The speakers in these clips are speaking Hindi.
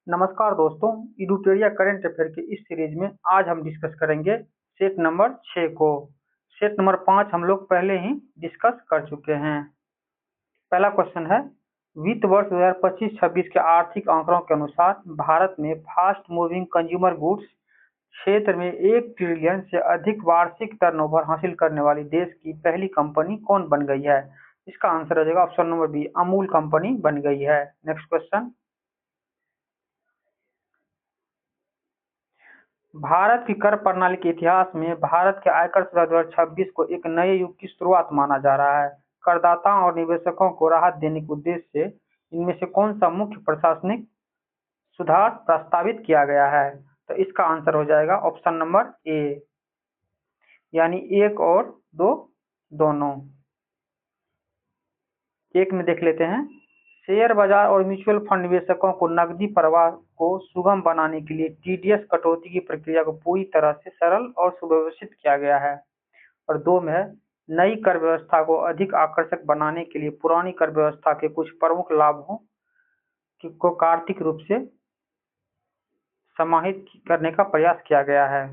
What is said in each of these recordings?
नमस्कार दोस्तों, इडुपेडिया करंट अफेयर के इस सीरीज में आज हम डिस्कस करेंगे सेट नंबर 6 को। सेट नंबर 5 हम लोग पहले ही डिस्कस कर चुके हैं। पहला क्वेश्चन है, वित्त वर्ष 2025-26 के आर्थिक आंकड़ों के अनुसार भारत में फास्ट मूविंग कंज्यूमर गुड्स क्षेत्र में 1 ट्रिलियन से अधिक वार्षिक टर्नओवर हासिल करने वाली देश की पहली कंपनी कौन बन गई है? इसका आंसर हो जाएगा option number B, Amul company बन गई है। नेक्स्ट क्वेश्चन, भारत की कर प्रणाली के इतिहास में भारत के आयकर संग्रह 2026 को एक नए युग की शुरुआत माना जा रहा है। करदाताओं और निवेशकों को राहत देने के उद्देश्य से इनमें से कौन सा मुख्य प्रशासनिक सुधार प्रस्तावित किया गया है? तो इसका आंसर हो जाएगा ऑप्शन नंबर ए, यानी 1 और 2 दोनों। एक में देख लेते हैं, शेयर बाजार और म्यूचुअल फंड निवेशकों को नकदी प्रवाह को सुगम बनाने के लिए टीडीएस कटौती की प्रक्रिया को पूरी तरह से सरल और सुव्यवस्थित किया गया है। और 2 में है, नई कर व्यवस्था को अधिक आकर्षक बनाने के लिए पुरानी कर व्यवस्था के कुछ प्रमुख लाभों को कार्तिक रूप से समाहित करने का प्रयास किया गया है।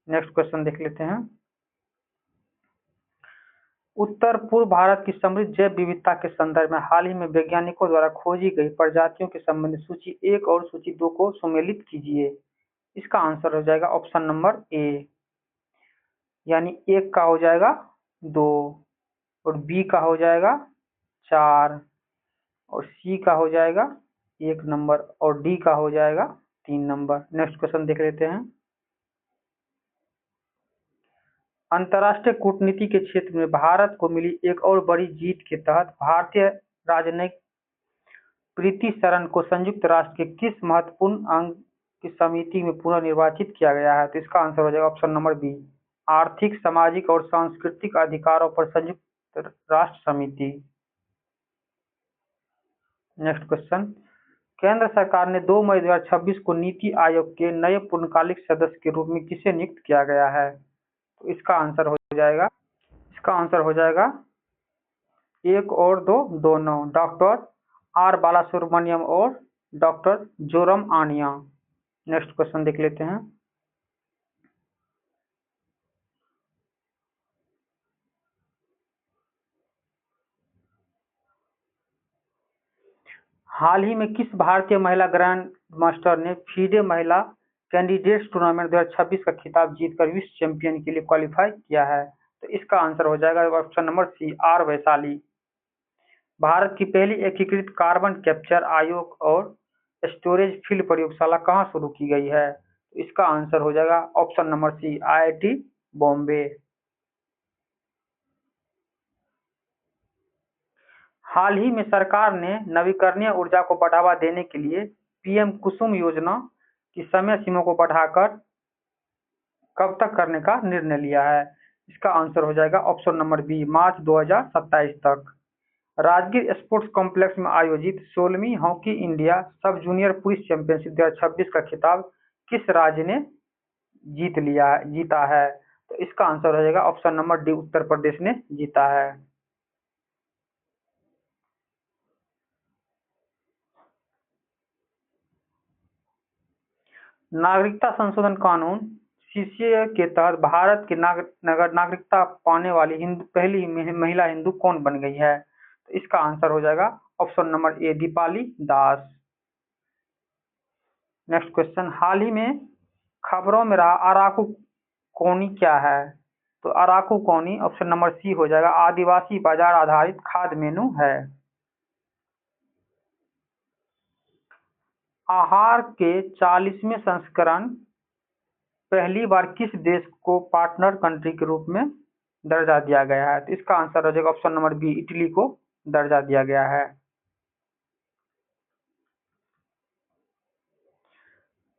नेक्स्ट क्वेश्चन देख लेते हैं, उत्तर पूर्व भारत की समृद्ध जैव विविधता के संदर्भ में हाल ही में वैज्ञानिकों द्वारा खोजी गई प्रजातियों के संबंधित सूची 1 और सूची 2 को सुमेलित कीजिए। इसका आंसर हो जाएगा ऑप्शन नंबर ए, यानी 1 का हो जाएगा 2 और बी का हो जाएगा 4 और सी का हो जाएगा 1 नंबर और डी का हो जाएगा 3 नंबर। नेक्स्ट क्वेश्चन देख लेते हैं, अंतर्राष्ट्रीय कूटनीति के क्षेत्र में भारत को मिली एक और बड़ी जीत के तहत भारतीय राजनयिक प्रीति सरन को संयुक्त राष्ट्र के किस महत्वपूर्ण अंग की समिति में पुनर्निर्वाचित किया गया है? तो इसका आंसर हो जाएगा ऑप्शन नंबर बी, आर्थिक, सामाजिक और सांस्कृतिक अधिकारों पर संयुक्त राष्ट्र समिति। नेक्स्ट क्वेश्चन, केंद्र सरकार ने 2 मई 2026 को नीति आयोग के नए पूर्णकालिक सदस्य के रूप में किसे नियुक्त किया गया है? तो इसका आंसर हो जाएगा 1 और 2 दोनों, डॉक्टर आर बालासुब्रमण्यम और डॉक्टर जोरम आनिया। नेक्स्ट क्वेश्चन देख लेते हैं, हाल ही में किस भारतीय महिला ग्रैंड मास्टर ने फीडे महिला कैंडिडेट्स टूर्नामेंट 2026 का खिताब जीतकर विश्व चैंपियन के लिए क्वालिफाई किया है? तो इसका आंसर हो जाएगा option number C, or Vaishali. Bharat की पहली एकीकृत कार्बन कैप्चर आयोग और स्टोरेज फील्ड प्रयोगशाला कहाँ शुरू की गई है? तो इसका आंसर हो जाएगा option number C, IIT Bombay. हाल ही में सरकार ने नवीकरणीय ऊर्जा को बढ़ावा देने के लिए पीएम कुसुम योजना की समय सीमा को बढ़ाकर कब तक करने का निर्णय लिया है? इसका आंसर हो जाएगा ऑप्शन नंबर बी, मार्च 2027 तक। राजगीर स्पोर्ट्स कॉम्प्लेक्स में आयोजित 16वीं हॉकी इंडिया सब जूनियर पुरुष चैंपियनशिप 2026 का खिताब किस राज्य ने जीता है? तो इसका आंसर हो जाएगा option number D, Uttar Pradesh ने जीता है। नागरिकता संशोधन कानून सीसीए के तहत भारत की नागरिकता पाने वाली पहली महिला हिंदू कौन बन गई है? तो इसका आंसर हो जाएगा option number A, Deepali Das. Next question, हाल ही में खबरों में रहा अराकू कौनी क्या है? तो अराकू कौनी ऑप्शन नंबर सी हो जाएगा, आदिवासी बाजार आधारित खाद्य मेनू है। आहार के 40वें संस्करण पहली बार किस देश को पार्टनर कंट्री के रूप में दर्जा दिया गया है? तो इसका आंसर हो जाएगा ऑप्शन नंबर बी, इटली को दर्जा दिया गया है।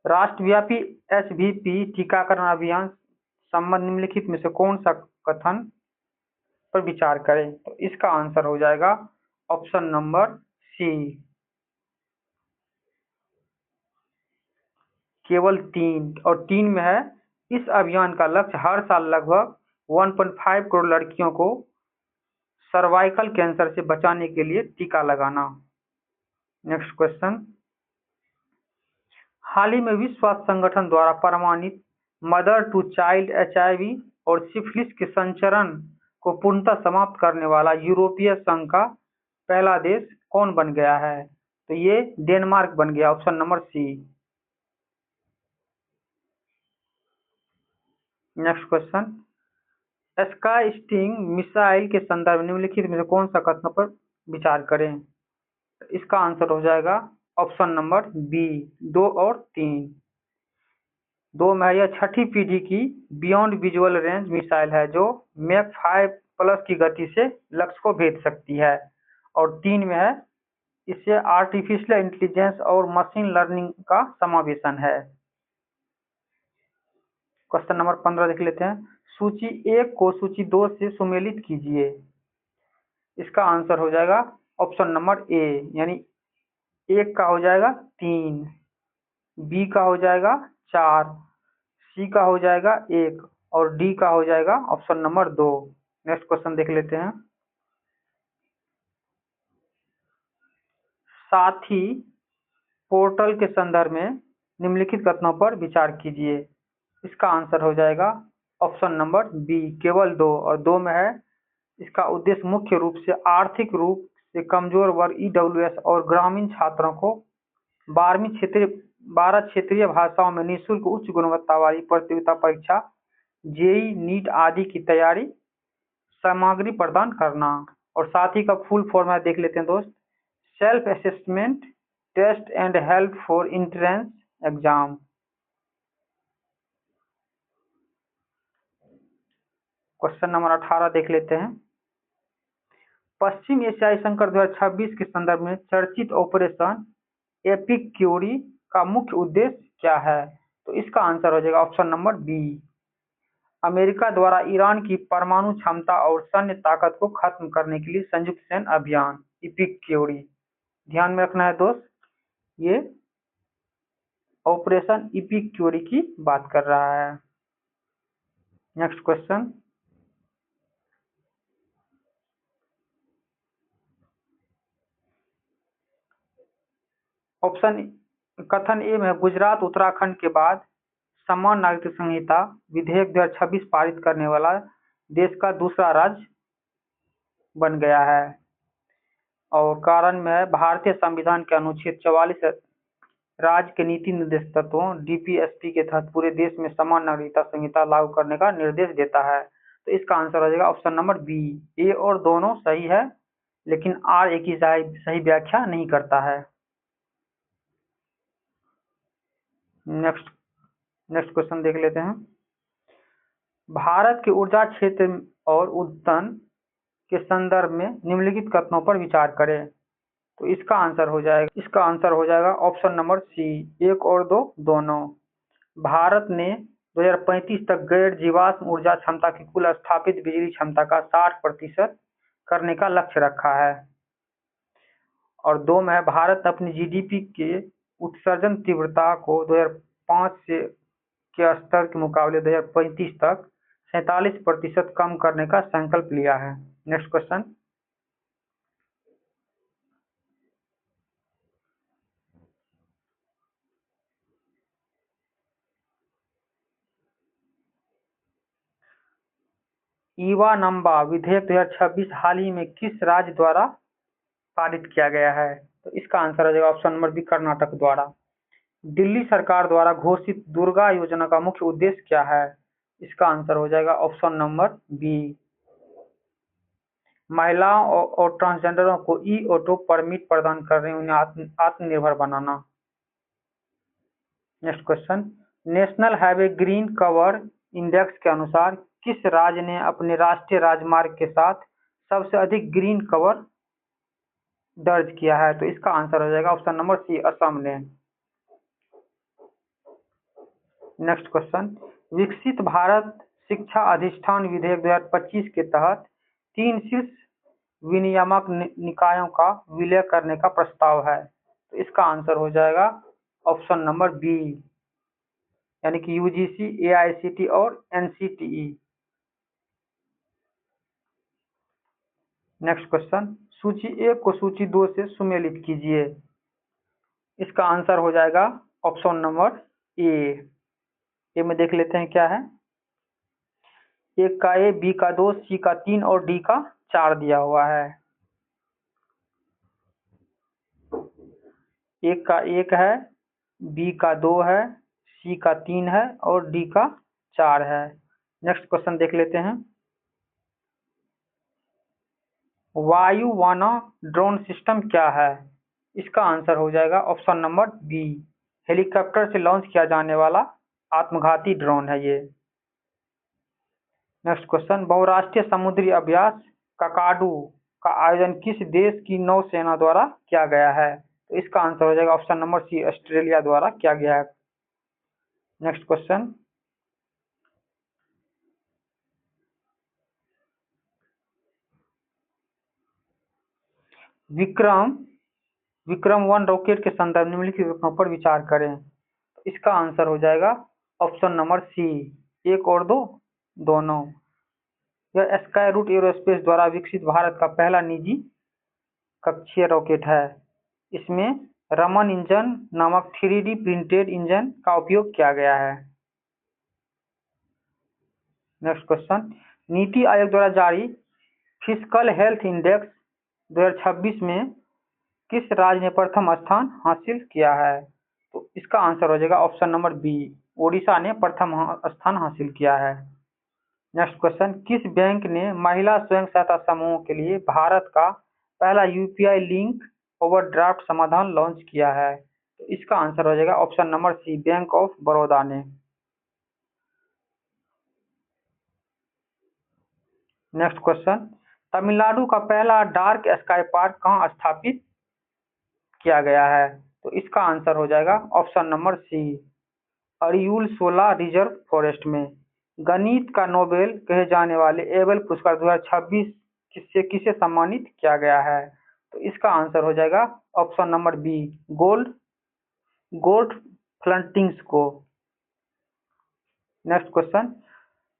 राष्ट्रव्यापी एचवीपी टीकाकरण अभियान संबंध निम्नलिखित में से कौन सा कथन पर विचार करें? तो इसका आंसर हो जाएगा ऑप्शन नंबर सी, केवल 3 और 3 में है, इस अभियान का लक्ष्य हर साल लगभग 1.5 करोड़ लड़कियों को सर्वाइकल कैंसर से बचाने के लिए टीका लगाना। नेक्स्ट क्वेश्चन, हाल ही में विश्व स्वास्थ्य संगठन द्वारा प्रमाणित मदर टू चाइल्ड एचआईवी और सिफिलिस के संचरण को पूर्णतः समाप्त करने वाला यूरोपीय संघ का पहला देश कौन बन गया है? तो ये डेनमार्क बन गया, option number C. Next question, sky sting missile के संदर्भ निम्नलिखित में से कौन सा कथन पर विचार करें? इसका आंसर हो जाएगा ऑप्शन नंबर बी, 2 और 3। 2 में यह छठी पीढ़ी की बियॉन्ड विजुअल रेंज मिसाइल है जो मैक 5+ की गति से लक्ष्य को भेद सकती है। और 3 में है इससे आर्टिफिशियल इंटेलिजेंस और मशीन लर्निंग का समावेशन है। क्वेश्चन नंबर 15 देख लेते हैं। सूची 1 को सूची 2 से सुमेलित कीजिए। इसका आंसर हो जाएगा ऑप्शन नंबर ए, यानी 1 का हो जाएगा 3, बी का हो जाएगा 4, सी का हो जाएगा 1 और डी का हो जाएगा ऑप्शन नंबर 2। नेक्स्ट क्वेश्चन देख लेते हैं। साथी पोर्टल के संदर्भ में निम्नलिखित कथनों पर विचार कीजिए। इसका आंसर हो जाएगा ऑप्शन नंबर बी, केवल 2। और 2 में है इसका उद्देश्य मुख्य रूप से आर्थिक रूप से कमजोर वर्ग ईडब्ल्यूएस और ग्रामीण छात्रों को 12 क्षेत्रीय भाषाओं में निःशुल्क उच्च गुणवत्ता वाली प्रतियोगिता परीक्षा, जेई, नीट आदि की तैयारी सामग्री प्रदान करना। और साथ ही का फुल फॉर्मेट देख लेते हैं दोस्त, self assessment test and help for entrance exam. Question number 18 देख लेते हैं। पश्चिम एशियाई संकट 2026 के संदर्भ में चर्चित ऑपरेशन एपिक्यूरी का मुख्य उद्देश्य क्या है? तो इसका आंसर हो जाएगा ऑप्शन नंबर बी, अमेरिका द्वारा ईरान की परमाणु क्षमता और सैन्य ताकत को खत्म करने के लिए संयुक्त सैन्य अभियान, एपिक्यूरी। ध्यान में रखना है दोस्त, ये ऑपरेशन एपिक्यूरी की बात कर रहा है। नेक्स्ट क्वेश्चन, ऑप्शन कथन ए में गुजरात उत्तराखंड के बाद समान नागरिक संहिता विधेयक 2026 पारित करने वाला देश का दूसरा राज्य बन गया है। और कारण में है भारतीय संविधान के अनुच्छेद 44 राज्य के नीति निर्देश तत्वों डीपीएसपी के तहत पूरे देश में समान नागरिकता संहिता लागू करने का निर्देश देता है। तो इसका आंसर हो जाएगा ऑप्शन नंबर बी। ए और दोनों सही है, लेकिन आर एक ही सही व्याख्या नहीं करता है। नेक्स्ट क्वेश्चन देख लेते हैं। भारत के ऊर्जा क्षेत्र और उद्यम के संदर्भ में निम्नलिखित कथनों पर विचार करें। तो इसका आंसर हो जाएगा ऑप्शन नंबर सी, 1 और 2 दोनों। भारत ने 2035 तक गैर जीवाश्म ऊर्जा क्षमता की कुल स्थापित बिजली क्षमता का 60% करने का लक्ष्य रखा है। और 2 में भारत अपनी जीडीपी के उत्सर्जन तीव्रता को 2005 से के स्तर के मुकाबले 2035 तक 47% कम करने का संकल्प लिया है। नेक्स्ट क्वेश्चन, ईवा नंबा विधेयक 2026 हाल ही में किस राज्य द्वारा पारित किया गया है? तो इसका आंसर हो जाएगा ऑप्शन नंबर बी, कर्नाटक द्वारा। दिल्ली सरकार द्वारा घोषित दुर्गा योजना का मुख्य उद्देश्य क्या है? इसका आंसर हो जाएगा ऑप्शन नंबर बी, महिलाओं और ट्रांसजेंडरों को ई ऑटो परमिट प्रदान कर रहे हैं, उन्हें आत्मनिर्भर बनाना। Next question, national highway green cover index के अनुसार किस राज्य ने अपने राष्ट्रीय राजमार्ग के साथ सबसे अधिक ग्रीन कवर दर्ज किया है? तो इसका आंसर हो जाएगा ऑप्शन नंबर सी, असम ने। नेक्स्ट क्वेश्चन, विकसित भारत शिक्षा अधिष्ठान विधेयक 2025 के तहत 3 शीर्ष विनियामक निकायों का विलय करने का प्रस्ताव है। तो इसका आंसर हो जाएगा ऑप्शन नंबर बी, यानी कि यूजीसी, एआईसीटी और एनसीटीई। नेक्स्ट क्वेश्चन, सूची 1 को सूची 2 से सुमेलित कीजिए। इसका आंसर हो जाएगा ऑप्शन नंबर ए में देख लेते हैं क्या है। एक का ए, बी का 2, सी का 3 और डी का 4 दिया हुआ है। एक का 1 है, बी का 2 है, सी का 3 है और डी का 4 है। नेक्स्ट क्वेश्चन देख लेते हैं। वायुवाना ड्रोन सिस्टम क्या है? इसका आंसर हो जाएगा ऑप्शन नंबर बी, हेलीकॉप्टर से लॉन्च किया जाने वाला आत्मघाती ड्रोन है ये। नेक्स्ट क्वेश्चन, बहुराष्ट्रीय समुद्री अभ्यास ककाडू का आयोजन किस देश की नौसेना द्वारा किया गया है? तो इसका आंसर हो जाएगा ऑप्शन नंबर सी, ऑस्ट्रेलिया द्वारा किया गया है। नेक्स्ट क्वेश्चन, विक्रम 1 रॉकेट के संदर्भ निम्नलिखित विकल्पों पर विचार करें। तो इसका आंसर हो जाएगा ऑप्शन नंबर सी, 1 और 2 दोनों। यह स्काई रूट एरोस्पेस द्वारा विकसित भारत का पहला निजी कक्षीय रॉकेट है। इसमें रमन इंजन नामक 3D प्रिंटेड इंजन का उपयोग किया गया है। नेक्स्ट क्वेश्चन, नीति आयोग द्वारा जारी फिस्कल हेल्थ इंडेक्स 2026 में किस राज्य ने प्रथम स्थान हासिल किया है? तो इसका आंसर हो जाएगा ऑप्शन नंबर बी, ओडिशा ने प्रथम स्थान हासिल किया है। नेक्स्ट क्वेश्चन, किस बैंक ने महिला स्वयं सहायता समूहों के लिए भारत का पहला यूपीआई लिंक ओवरड्राफ्ट समाधान लॉन्च किया है? तो इसका आंसर हो जाएगा option number C, bank of Baroda ने। नेक्स्ट क्वेश्चन, तमिलनाडु का पहला डार्क स्काई पार्क कहाँ स्थापित किया गया है? तो इसका आंसर हो जाएगा ऑप्शन नंबर सी, अरियूल शोला रिजर्व फॉरेस्ट में। गणित का नोबेल कहे जाने वाले एबल पुरस्कार 2026 किसे सम्मानित किया गया है? तो इसका आंसर हो जाएगा ऑप्शन नंबर बी, गोल्ड फ्लंटिंग्स को। Next question,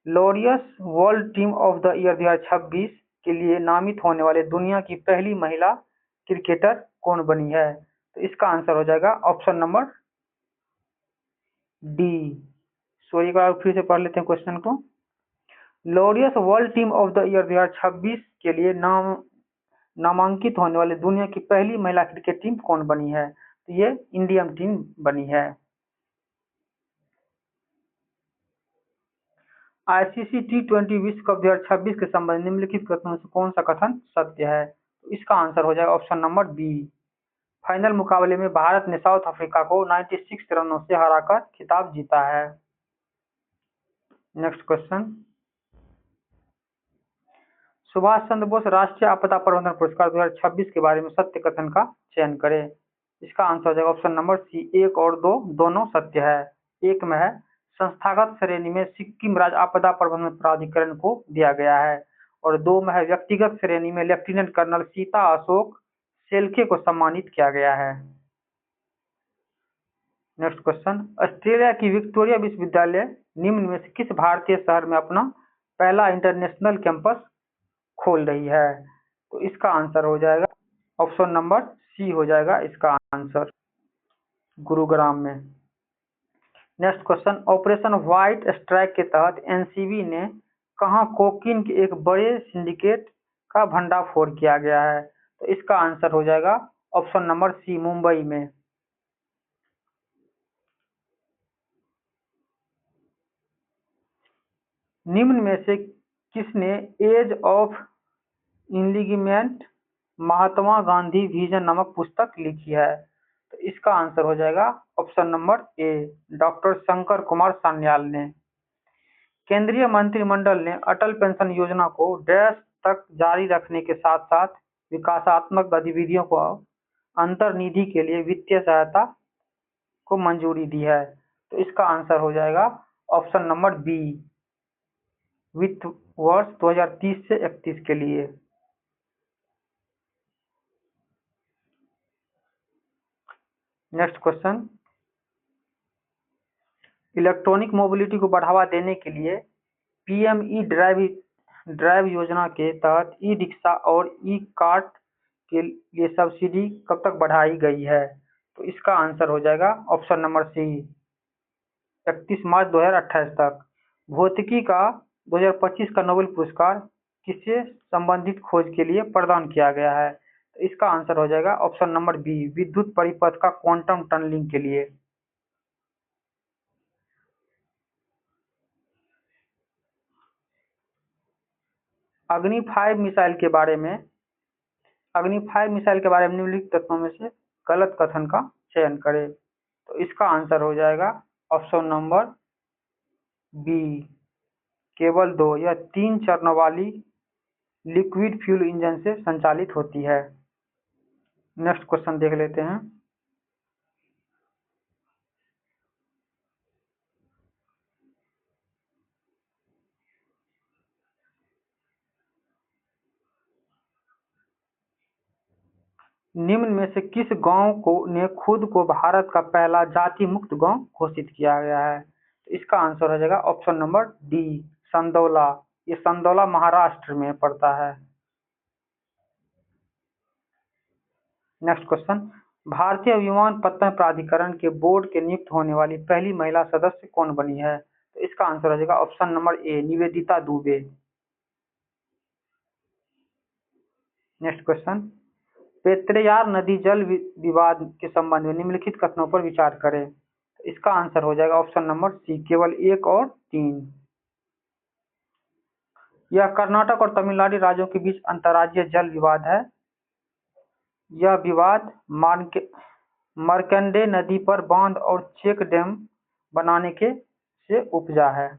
Laureus world team of the year 2026 के लिए नामित होने वाले दुनिया की पहली महिला क्रिकेटर कौन बनी है? तो इसका आंसर हो जाएगा ऑप्शन नंबर डी। सो एक बार फिर से पढ़ लेते हैं क्वेश्चन को। Laureus world team of the year 2026 के लिए नामांकित होने वाले दुनिया की पहली महिला क्रिकेट टीम कौन बनी है? तो ये इंडियन टीम बनी है। आईसीसी T20 विश्व कप 2026 के संबंध निम्नलिखित कथनों से कौन सा कथन सत्य है? तो इसका आंसर हो जाएगा ऑप्शन नंबर बी, फाइनल मुकाबले में भारत ने साउथ अफ्रीका को 96 रनों से हराकर खिताब जीता है। नेक्स्ट क्वेश्चन, सुभाष चंद्र बोस राष्ट्रीय आपदा प्रबंधन पुरस्कार 2026 के बारे में सत्य कथन का चयन करें। इसका आंसर हो जाएगा ऑप्शन नंबर सी, 1 और 2 दोनों सत्य है। एक में है संस्थागत श्रेणी में सिक्किम राज्य आपदा प्रबंधन प्राधिकरण को दिया गया है और 2 में है व्यक्तिगत श्रेणी में लेफ्टिनेंट कर्नल सीता अशोक शेल्के को सम्मानित किया गया है। नेक्स्ट क्वेश्चन, ऑस्ट्रेलिया की विक्टोरिया विश्वविद्यालय निम्न में से किस भारतीय शहर में अपना पहला इंटरनेशनल कैंपस खोल रही है? तो इसका आंसर हो जाएगा ऑप्शन नंबर सी हो जाएगा इसका आंसर, गुरुग्राम में। Next question, operation white strike के तहत एनसीबी ने कहां कोकीन के एक बड़े सिंडिकेट का भंडाफोड़ किया गया है? तो इसका आंसर हो जाएगा ऑप्शन नंबर सी, मुंबई में। निम्न में से किसने age of enlightenment Mahatma Gandhi vision नामक पुस्तक लिखी है? तो इसका आंसर हो जाएगा option number A, doctor Shankar Kumar Sanyal ने। केंद्रीय मंत्रिमंडल ने अटल पेंशन योजना को डैश तक जारी रखने के साथ साथ विकासात्मक गतिविधियों को अंतर्निधि के लिए वित्तीय सहायता को मंजूरी दी है। तो इसका आंसर हो जाएगा ऑप्शन नंबर बी, वित्त वर्ष 2030 से 31 के लिए। नेक्स्ट क्वेश्चन, इलेक्ट्रॉनिक मोबिलिटी को बढ़ावा देने के लिए पीएम ई ड्राइव योजना के तहत ई रिक्शा और ई कार्ट के लिए सब्सिडी कब तक बढ़ाई गई है? तो इसका आंसर हो जाएगा ऑप्शन नंबर सी, 31 मार्च 2028 तक। भौतिकी का 2025 का नोबेल पुरस्कार किससे संबंधित खोज के लिए प्रदान किया गया है? तो इसका आंसर हो जाएगा ऑप्शन नंबर बी, विद्युत परिपथ का क्वांटम टनलिंग के लिए। अग्नि 5 मिसाइल के बारे में निम्नलिखित तत्वों में से गलत कथन का चयन करें। तो इसका आंसर हो जाएगा ऑप्शन नंबर बी, केवल 2 यह 3 चरणों वाली लिक्विड फ्यूल इंजन से संचालित होती है। नेक्स्ट क्वेश्चन देख लेते हैं। निम्न में से किस गांव ने खुद को भारत का पहला जाति मुक्त गांव घोषित किया गया है? तो इसका आंसर हो जाएगा ऑप्शन नंबर डी, संदौला। ये संदौला महाराष्ट्र में पड़ता है। नेक्स्ट क्वेश्चन, भारतीय विमानपत्तन प्राधिकरण के बोर्ड के नियुक्त होने वाली पहली महिला सदस्य कौन बनी है? तो इसका आंसर हो जाएगा option number A, Nivedita Dubey. Next question, Pennaiyar नदी जल विवाद के संबंध में निम्नलिखित कथनों पर विचार करें। तो इसका आंसर हो जाएगा ऑप्शन नंबर सी, केवल 1 और 3। यह कर्नाटक और तमिलनाडु राज्यों के बीच अंतर्राज्यीय जल विवाद है। यह विवाद मार्कंडे नदी पर बांध और चेक डैम बनाने से उपजा है।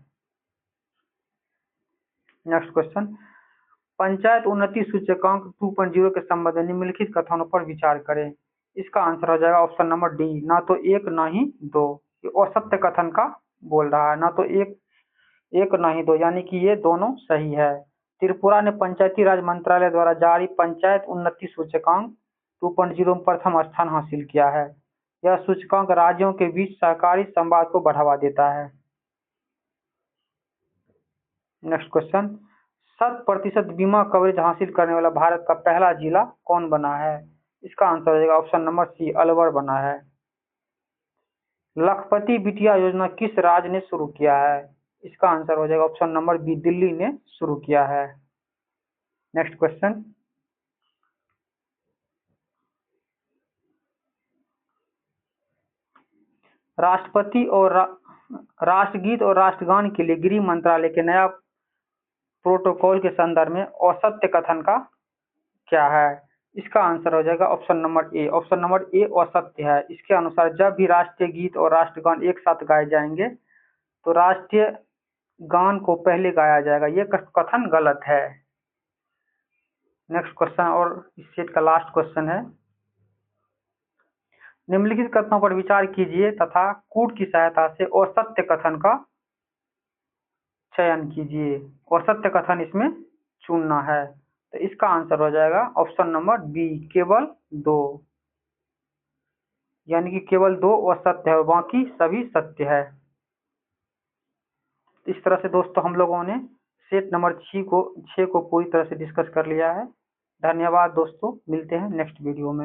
नेक्स्ट क्वेश्चन, पंचायत उन्नति सूचकांक 2.0 के संबंध में निम्नलिखित कथनों पर विचार करें। इसका आंसर हो जाएगा ऑप्शन नंबर डी, ना तो 1 ना ही 2। ये असत्य कथन का बोल रहा है, ना तो एक ना ही 2, यानी कि ये दोनों सही है। त्रिपुरा ने पंचायती राज मंत्रालय द्वारा जारी पंचायत उन्नति सूचकांक 2.0 में प्रथम स्थान हासिल किया है। यह सूचकांक राज्यों के बीच सहकारी संवाद को बढ़ावा देता है। नेक्स्ट क्वेश्चन, 100% बीमा कवरेज हासिल करने वाला भारत का पहला जिला कौन बना है? इसका आंसर हो जाएगा ऑप्शन नंबर सी, अलवर बना है। लखपति बिटिया योजना किस राज्य ने शुरू किया है? इसका आंसर हो जाएगा ऑप्शन नंबर बी, दिल्ली ने शुरू किया है। नेक्स्ट क्वेश्चन, राष्ट्रपति और राष्ट्रगीत और राष्ट्रगान के लिए गृह मंत्रालय के नया प्रोटोकॉल के संदर्भ में असत्य कथन का क्या है? इसका आंसर हो जाएगा ऑप्शन नंबर ए। ऑप्शन नंबर ए असत्य है। इसके अनुसार जब भी राष्ट्रीय गीत और राष्ट्रगान एक साथ गाए जाएंगे तो राष्ट्रीय गान को पहले गाया जाएगा। ये कथन गलत है। नेक्स्ट क्वेश्चन और इस सेट का लास्ट क्वेश्चन है। निम्नलिखित कथनों पर विचार कीजिए तथा कूट की सहायता से असत्य कथन का चयन कीजिए। असत्य कथन इसमें चुनना है। तो इसका आंसर हो जाएगा ऑप्शन नंबर बी, केवल 2, यानी कि केवल 2 असत्य है और बाकी सभी सत्य है। इस तरह से दोस्तों हम लोगों ने सेट नंबर 6 को पूरी तरह से डिस्कस कर लिया है। धन्यवाद दोस्तों, मिलते हैं नेक्स्ट वीडियो में।